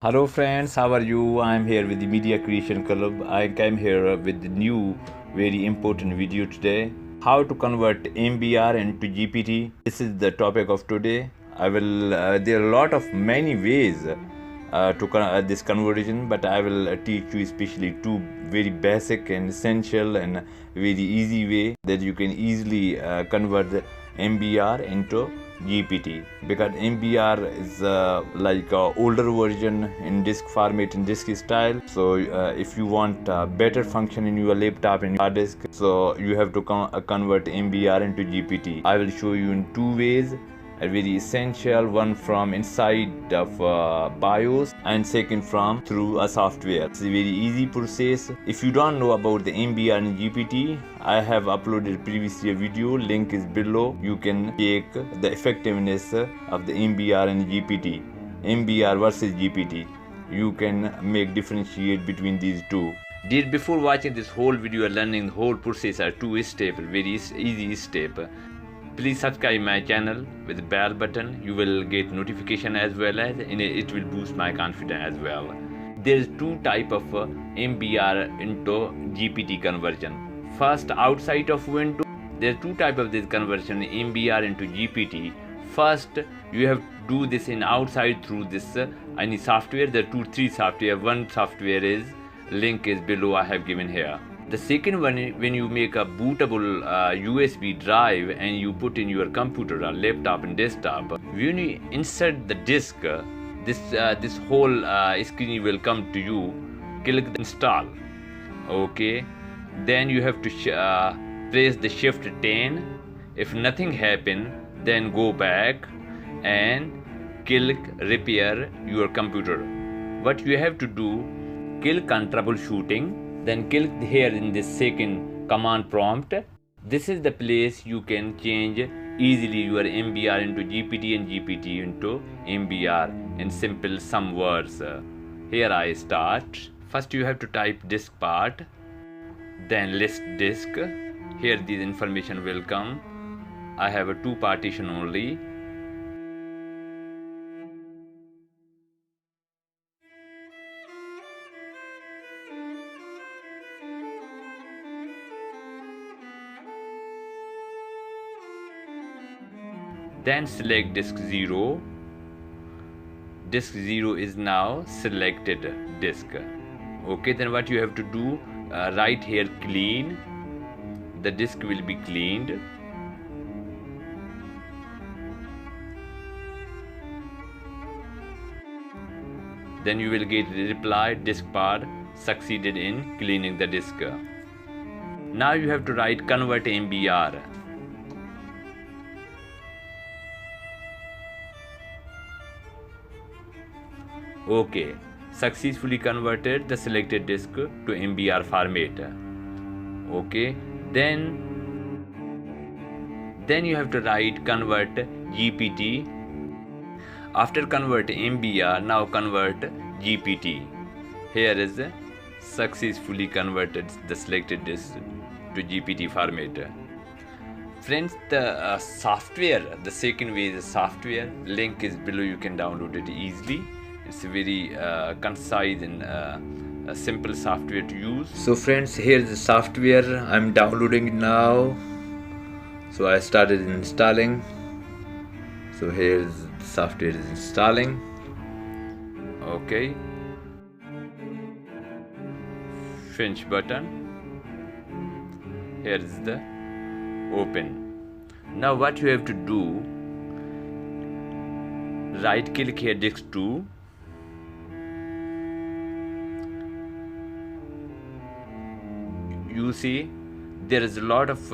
Hello friends, how are you? I'm here with the Media Creation Club. I came here with the new, very important video today. How to convert MBR into GPT. This is the topic of today. There are a lot of many ways this conversion, but I will teach you especially two very basic and essential and very easy way that you can easily convert the MBR into GPT, because MBR is like a older version in disk format and disk style. So if you want better function in your laptop and your hard disk, so you have to convert MBR into GPT. I will show you in two ways. A very essential one from inside of BIOS, and second from through a software. It's a very easy process. If you don't know about the MBR and GPT, I have uploaded previously a video, link is below. You can check the effectiveness of the MBR and GPT, MBR versus GPT. You can make differentiate between these two. Before watching this whole video and learning the whole process are two step, very easy step. Please subscribe my channel with bell button. You will get notification as well as it will boost my confidence as well. There is two type of MBR into GPT conversion. First, outside of Windows, there are two type of this conversion MBR into GPT. First, you have to do this in outside through this any software. There are three software. One software is link is below. I have given here. The second one, when you make a bootable USB drive and you put in your computer or laptop and desktop, when you insert the disk, this whole screen will come to you. Click install. Okay, then you have to press the shift 10. If nothing happen, then go back and click repair your computer. What you have to do, click on troubleshooting. Then click here in this second command prompt. This is the place you can change easily your MBR into GPT and GPT into MBR in simple some words. Here I start. First you have to type disk part, then list disk. Here this information will come. I have a two partition only. Then select disk 0. Disk 0 is now selected disk. Okay, then what you have to do, right here clean. The disk will be cleaned. Then you will get reply disk part succeeded in cleaning the disk. Now you have to write convert MBR. Okay, successfully converted the selected disk to MBR format. Okay, then you have to write convert GPT. After convert MBR, now convert GPT. Here is successfully converted the selected disk to GPT format. Friends, the software, the second way is software. Link is below, you can download it easily. It's a very concise and a simple software to use. So friends, here's the software. I'm downloading it now. So I started installing. So here's the software is installing. Okay. Finish button. Here is the open. Now what you have to do, right click here disk 2. You see there is a lot of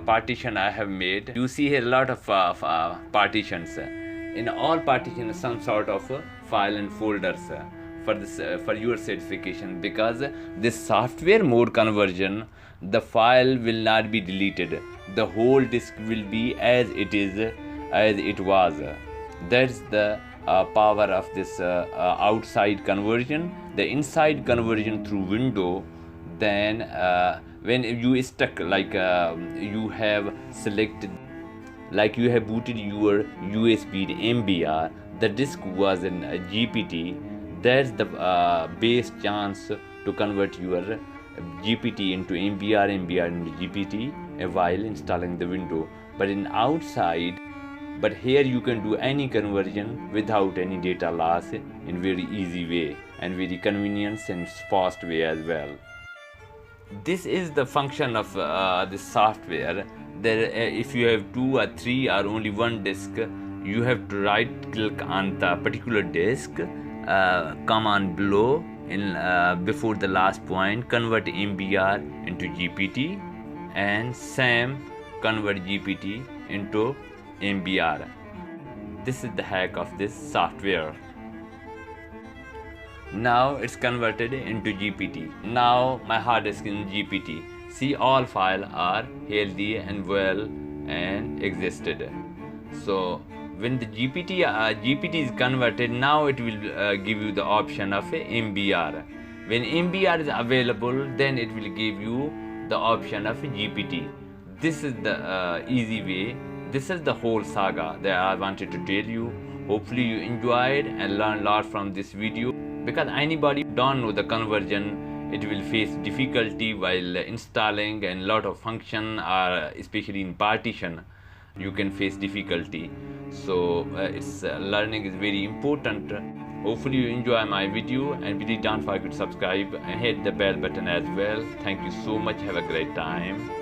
partition I have made. You see here a lot of partitions. In all partitions some sort of file and folders for this for your certification, because this software mode conversion, the file will not be deleted. The whole disk will be as it is, as it was. That's the power of this outside conversion. The inside conversion through window, then when you stuck like you have selected, like you have booted your USB MBR, the disk was in GPT, That's the base chance to convert your GPT into MBR, MBR into GPT while installing the window. But in outside, but here you can do any conversion without any data loss in very easy way and very convenient and fast way as well. This is the function of this software. There, if you have 2 or 3 or only one disk, you have to right click on the particular disk, come on below in before the last point, convert MBR into GPT, and same convert GPT into MBR. This is the hack of this software. Now it's converted into GPT. Now my hard disk in GPT. See, all files are healthy and well and existed. So when the GPT is converted, now it will give you the option of MBR. When MBR is available, then it will give you the option of GPT. This is the easy way. This is the whole saga that I wanted to tell you. Hopefully you enjoyed and learned a lot from this video. Because anybody don't know the conversion, it will face difficulty while installing, and lot of function are, especially in partition, you can face difficulty. So it's learning is very important. Hopefully you enjoy my video, and please don't forget to subscribe and hit the bell button as well. Thank you so much. Have a great time.